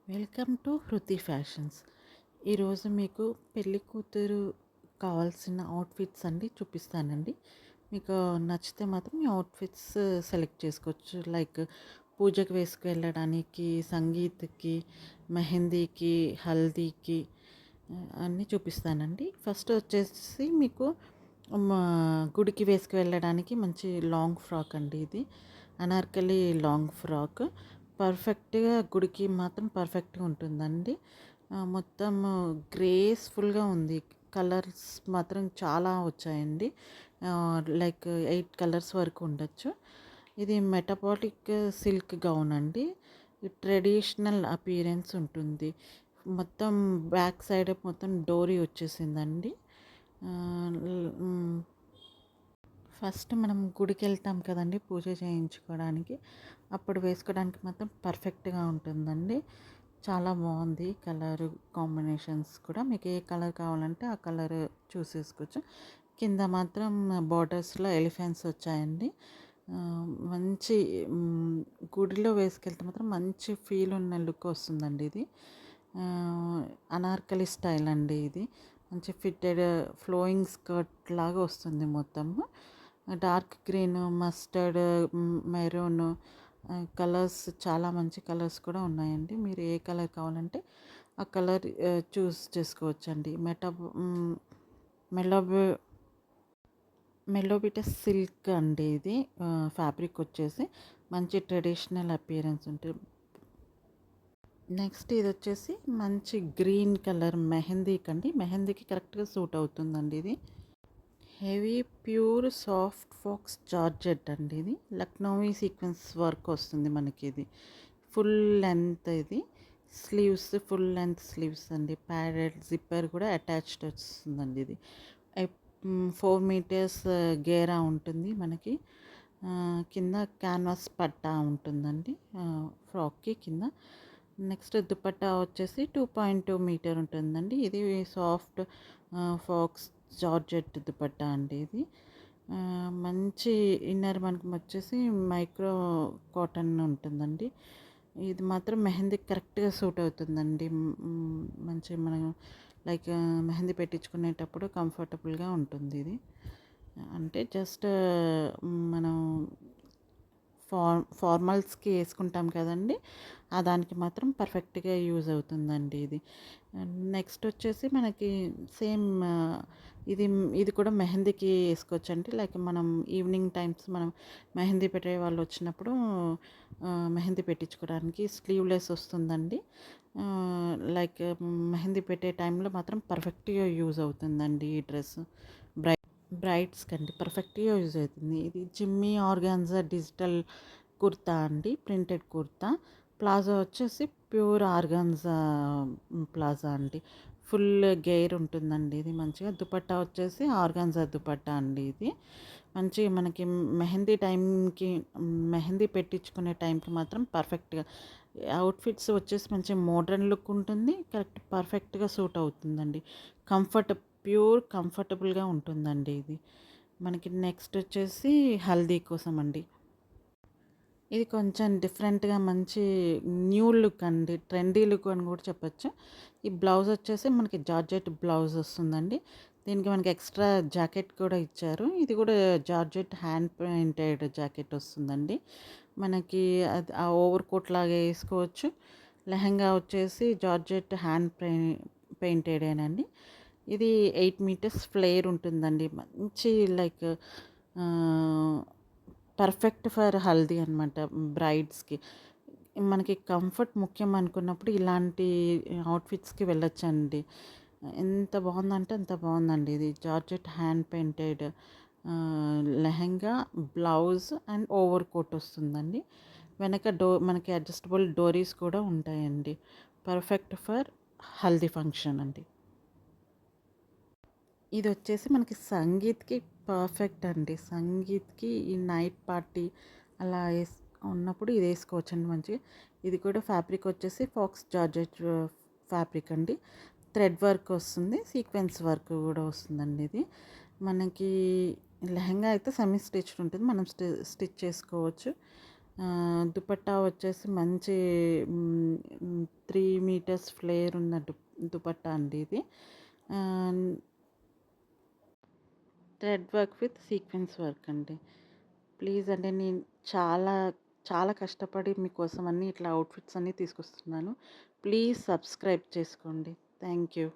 Welcome to హృతి fashions. ఈరోజు మీకు పెళ్లి కూతురు కావాల్సిన అవుట్ఫిట్స్ అండి చూపిస్తానండి. మీకు నచ్చితే మాత్రం మీ అవుట్ఫిట్స్ సెలెక్ట్ చేసుకోవచ్చు. లైక్ పూజకి వేసుకెళ్ళడానికి, సంగీత్కి, మెహందీకి, హల్దీకి అన్నీ చూపిస్తానండి. ఫస్ట్ వచ్చేసి మీకు మా గుడికి వేసుకువెళ్ళడానికి మంచి లాంగ్ ఫ్రాక్ అండి. ఇది అనార్కలి లాంగ్ ఫ్రాక్. పర్ఫెక్ట్‌గా గుడికి మాత్రం పర్ఫెక్ట్‌గా ఉంటుందండి. మొత్తం గ్రేస్‌ఫుల్‌గా ఉంది. కలర్స్ మాత్రం చాలా వచ్చాయండి. లైక్ 8 కలర్స్ వరకు ఉండొచ్చు. ఇది మెటబాలిక్ సిల్క్ గౌన్ అండి. ట్రెడిషనల్ అపియరెన్స్ ఉంటుంది. మొత్తం బ్యాక్ సైడ్ మొత్తం డోరీ వచ్చేసిందండి. ఫస్ట్ మనం గుడికెళ్తాం కదండీ పూజ చేయించుకోవడానికి. అప్పుడు వేసుకోవడానికి మాత్రం పర్ఫెక్ట్‌గా ఉంటుందండి. చాలా బాగుంది కలర్ కాంబినేషన్స్ కూడా. మీకు ఏ కలర్ కావాలంటే ఆ కలర్ చూసేసుకోవచ్చు. కింద మాత్రం బోర్డర్స్‌లో ఎలిఫెంట్స్ వచ్చాయండి. మంచి గుడిలో వేసుకెళ్తే మాత్రం మంచి ఫీల్ ఉన్న లుక్ వస్తుందండి ఇది. అనార్కలి స్టైల్ అండి ఇది. మంచి ఫిట్టెడ్ ఫ్లోయింగ్ స్కర్ట్ లాగా వస్తుంది మొత్తము. Dark green, mustard, maroon colours చాలా మంచి కలర్స్ కూడా ఉన్నాయండి. మీరు ఏ కలర్ కావాలంటే ఆ కలర్ చూస్ చేసుకోవచ్చండి. మెలోబి మెలోబిటస్ సిల్క్ అండి ఇది. ఫ్యాబ్రిక్ వచ్చేసి మంచి ట్రెడిషనల్ అపియరెన్స్ ఉంటుంది. నెక్స్ట్ ఇది వచ్చేసి మంచి గ్రీన్ కలర్ మెహందీకి అండి. మెహందీకి కరెక్ట్గా సూట్ అవుతుందండి ఇది. Heavy pure soft faux georgette అండి ఇది. లక్నోవి సీక్వెన్స్ వర్క్ వస్తుంది మనకి ఇది. ఫుల్ లెంత్ ఇది. స్లీవ్స్ ఫుల్ లెంత్ స్లీవ్స్ అండి. ప్యాడెడ్ జిప్పర్ కూడా అటాచ్డ్ వస్తుందండి ఇది. 4 మీటర్స్ గేరా ఉంటుంది మనకి. కింద క్యాన్వాస్ పట్టా ఉంటుందండి ఫ్రాక్కి కింద. నెక్స్ట్ దుపట్టా వచ్చేసి 2.2 మీటర్ ఉంటుందండి. ఇది సాఫ్ట్ ఫాక్స్ జార్జెట్ దుపట్టా అండి ఇది. మంచి ఇన్నర్ మనకు వచ్చేసి మైక్రో కాటన్ ఉంటుందండి. ఇది మాత్రం మెహందీకి కరెక్ట్గా సూట్ అవుతుందండి. మంచి మనం లైక్ మెహందీ పెట్టించుకునేటప్పుడు కంఫర్టబుల్గా ఉంటుంది ఇది. అంటే జస్ట్ మనం ఫార్మల్స్కి వేసుకుంటాం కదండి, ఆ దానికి మాత్రం పర్ఫెక్ట్గా యూజ్ అవుతుందండి ఇది. నెక్స్ట్ వచ్చేసి మనకి సేమ్ ఇది ఇది కూడా మెహందీకి వేసుకోవచ్చండి. లైక్ మనం ఈవినింగ్ టైమ్స్ మనం మెహందీ పెట్టే వాళ్ళు వచ్చినప్పుడు మెహందీ పెట్టించుకోవడానికి స్లీవ్లెస్ వస్తుందండి. లైక్ మెహందీ పెట్టే టైంలో మాత్రం పర్ఫెక్ట్గా యూజ్ అవుతుందండి ఈ డ్రెస్. బ్రైడ్స్ కండి పర్ఫెక్ట్గా యూజ్ అవుతుంది. ఇది జిమ్మీ ఆర్గాన్జా డిజిటల్ కుర్తా అండి. ప్రింటెడ్ కుర్తా. ప్లాజో వచ్చేసి ప్యూర్ ఆర్గాన్జా ప్లాజా అండి. ఫుల్ గెయిర్ ఉంటుందండి ఇది మంచిగా. దుపట్టా వచ్చేసి ఆర్గాన్జా దుపట్టా అండి ఇది. మంచిగా మనకి మెహందీ టైంకి మెహందీ పెట్టించుకునే టైంకి మాత్రం పర్ఫెక్ట్గా అవుట్ఫిట్స్ వచ్చేసి మంచి మోడ్రన్ లుక్ ఉంటుంది. కరెక్ట్ పర్ఫెక్ట్గా సూట్ అవుతుందండి. ప్యూర్ కంఫర్టబుల్గా ఉంటుందండి ఇది. మనకి నెక్స్ట్ వచ్చేసి హల్దీ కోసం అండి. ఇది కొంచెం డిఫరెంట్గా మంచి న్యూ లుక్ అండి. ట్రెండీ లుక్ అని కూడా చెప్పొచ్చు. ఈ బ్లౌజ్ వచ్చేసి మనకి జార్జెట్ బ్లౌజ్ వస్తుందండి. దీనికి మనకి ఎక్స్ట్రా జాకెట్ కూడా ఇచ్చారు. ఇది కూడా జార్జెట్ హ్యాండ్ పెయింటెడ్ జాకెట్ వస్తుందండి. మనకి అది ఆ ఓవర్ కోట్ లాగా వేసుకోవచ్చు. లెహంగా వచ్చేసి జార్జెట్ హ్యాండ్ పెయింటెడేనండి. ఇది 8 మీటర్స్ ఫ్లేర్ ఉంటుందండి. మంచి లైక్ పర్ఫెక్ట్ ఫర్ హల్దీ అనమాట బ్రైడ్స్కి. మనకి కంఫర్ట్ ముఖ్యం అనుకున్నప్పుడు ఇలాంటి అవుట్ఫిట్స్కి వెళ్ళొచ్చండి. ఎంత బాగుందంటే అంత బాగుందండి. ఇది georgette hand painted lehenga, blouse and over coat వస్తుందండి. వెనక మనకి అడ్జస్టబుల్ డోరీస్ కూడా ఉంటాయండి. పర్ఫెక్ట్ ఫర్ హల్దీ ఫంక్షన్ అండి. ఇది వచ్చేసి మనకి సంగీత్కి పర్ఫెక్ట్ అండి. సంగీత్కి ఈ నైట్ పార్టీ అలా ఉన్నప్పుడు ఇది వేసుకోవచ్చండి మంచిగా. ఇది కూడా ఫ్యాబ్రిక్ వచ్చేసి ఫాక్స్ జార్జెట్ ఫ్యాబ్రిక్ అండి. థ్రెడ్ వర్క్ వస్తుంది, సీక్వెన్స్ వర్క్ కూడా వస్తుందండి ఇది. మనకి లెహంగా అయితే సెమీ స్టిచ్డ్ ఉంటుంది, మనం స్టిచ్ చేసుకోవచ్చు. దుపట్టా వచ్చేసి మంచి 3 మీటర్స్ ఫ్లేర్ ఉన్న దుపట్టా అండి ఇది. Thread work with sequence work అండి. ప్లీజ్ అండి, నేను చాలా చాలా కష్టపడి మీకోసం అన్నీ ఇట్లా అవుట్ఫిట్స్ అన్నీ తీసుకొస్తున్నాను. ప్లీజ్ సబ్స్క్రైబ్ చేసుకోండి. Thank you.